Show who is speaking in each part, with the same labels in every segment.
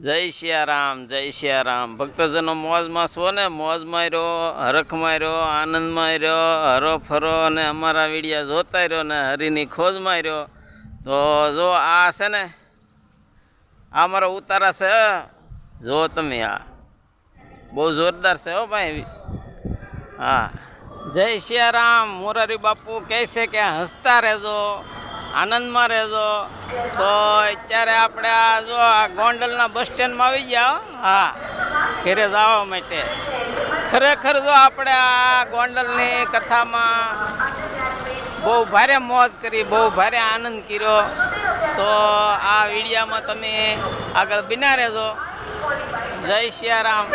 Speaker 1: જય સિયારામ, જય સિયારામ. ભક્તજનો મોજમાં છો ને? મોજ માર્યો, હરખ માર્યો, આનંદ માર્યો, હરો ફરો અને અમારા વિડીયા જોતા રહ્યો ને હરીની ખોજ માર્યો. તો જો આ છે ને, આ મારો ઉતારા છે. જો તમે આ બહુ જોરદાર છે હો ભાઈ. હા, જય સિયારામ. મોરારી બાપુ કહે છે કે હસતા રહેજો, આનંદમાં રહેજો. તો અત્યારે આપણે આ જો આ ગોંડલના બસ સ્ટેન્ડમાં આવી ગયા. હા, ઘરે જવા માટે ખરેખર જો આપણે આ ગોંડલની કથામાં બહુ ભારે મોજ કરી, બહુ ભારે આનંદ કર્યો. તો આ વિડીયામાં તમે આગળ બન્યા રહેજો. જય સિયારામ.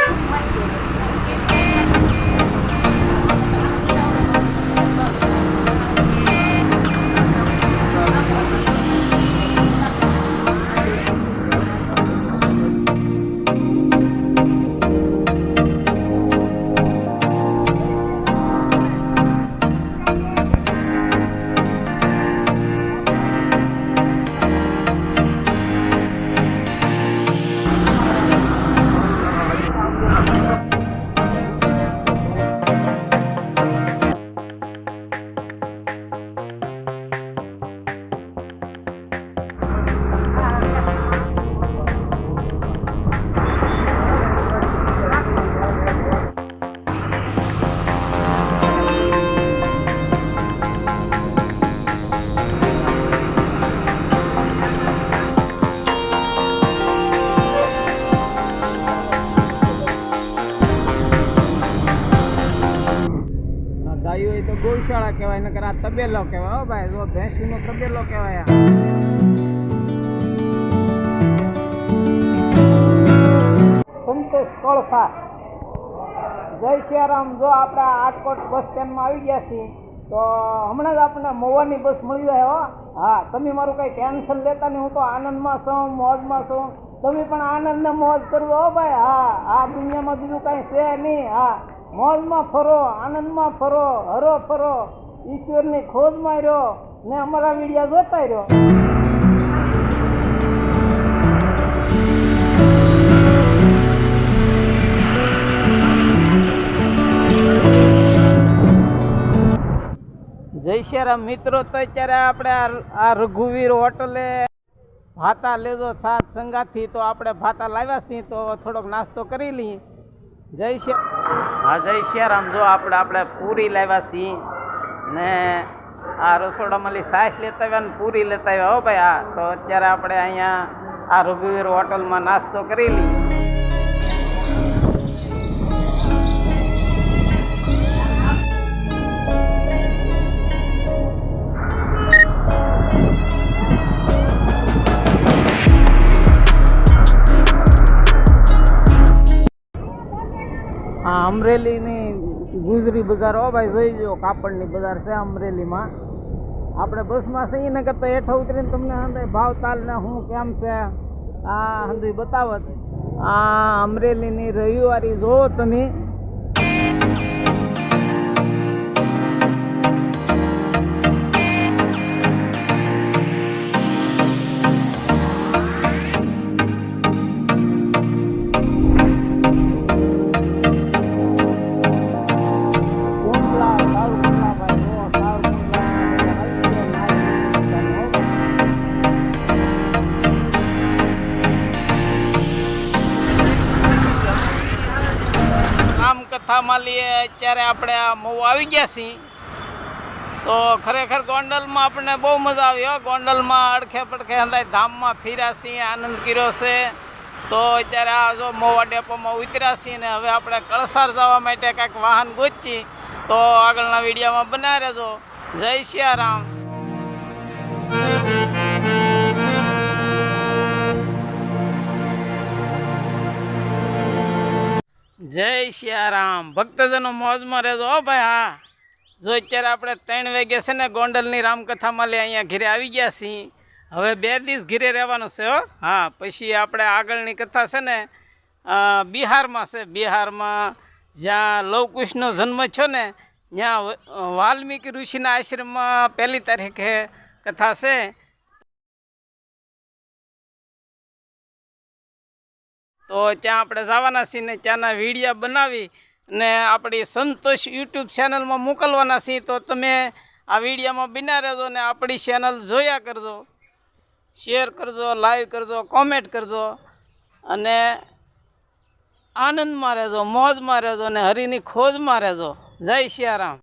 Speaker 1: ગાયો એ તો ગૌશાળા કહેવાય, નકર આ તબેલો કહેવાય હો ભાઈ. જો ભેંસીનો તબેલો કહેવાય. સંતોષ કળસા. જય સિયારામ. જો આપણે રાજકોટ બસ સ્ટેન્ડમાં આવી ગયા છીએ. તો હમણાં જ આપણને મહુવાની બસ મળી જાય હો. હા, તમે મારું કંઈ ટેન્શન લેતા નહીં. હું તો આનંદમાં છું, મોજમાં છું. તમે પણ આનંદ ને મોજ કરજો હો ભાઈ. હા, આ દુનિયામાં બીજું કાંઈ છે નહીં. હા, મોજમાં ફરો, આનંદમાં ફરો, હરો ફરો, ઈશ્વરની ખોજમાં રહ્યો ને અમારા વિડીયા જોતા રહ્યો. જય સિયારામ મિત્રો. તો અત્યારે આપણે આ રઘુવીર હોટલે ભાતા લેજો સાત સંગાથી. તો આપણે ભાતા લાવ્યા છીએ, તો થોડોક નાસ્તો કરી લઈએ. જય સિયા. હા, જય સિયારામ. જો આપણે પૂરી લાવ્યા છીએ ને આ રસોડામાં છાશ લેતા આવ્યા ને પૂરી લેતા આવ્યા હો ભાઈ. હા, તો અત્યારે આપણે અહીંયા આ રઘુવીર હોટલમાં નાસ્તો કરી લઈએ. હા, અમરેલીની ગુજરી બજાર હો ભાઈ. જોઈ જો કાપડની બજાર છે અમરેલીમાં. આપણે બસમાં છીએ ને કરતા હેઠા ઉતરીને તમને હંધાય ભાવ તાલ ને હું કેમ છે આ હંધી બતાવત. આ અમરેલીની રવિવારી જોવો તમે. કથામાં લઈએ અત્યારે આપણે આ મહુ આવી ગયા છીએ. તો ખરેખર ગોંડલમાં આપણને બહુ મજા આવી હો. ગોંડલમાં અડખે પડખે હંધાય ધામમાં ફર્યા છીએ, આનંદ કર્યો છે. તો અત્યારે આ જો મહુવા ડેપોમાં ઉતર્યા છીએ ને હવે આપણે કળસાર જવા માટે કાંઈક વાહન ગોચી. તો આગળના વિડીયોમાં બનાવી રહેજો. જય સિયારામ. જય સિયારામ. ભક્તજનો મોજમાં રહેજો હો ભાઈ. હા, જો અત્યારે આપણે 3 વાગે છે ને ગોંડલની રામકથામાં લે અહીંયા ઘરે આવી ગયા છીએ. હવે 2 દિવસ ઘરે રહેવાનું છે હો. હા, પછી આપણે આગળની કથા છે ને બિહારમાં છે. બિહારમાં જ્યાં લવકુશનો જન્મ થયો ને ત્યાં વાલ્મીકી ઋષિના આશ્રમમાં 1 તારીખે કથા છે. તો ત્યાં આપણે જવાના છીએ ને ત્યાંના વિડીયા બનાવી ને આપણી સંતોષ યુટ્યુબ ચેનલમાં મોકલવાના છીએ. તો તમે આ વિડીયામાં બિના રહેજો ને આપણી ચેનલ જોયા કરજો, શેર કરજો, લાઈવ કરજો, કોમેન્ટ કરજો અને આનંદમાં રહેજો, મોજમાં રહેજો અને હરિની ખોજમાં રહેજો. જય સિયારામ.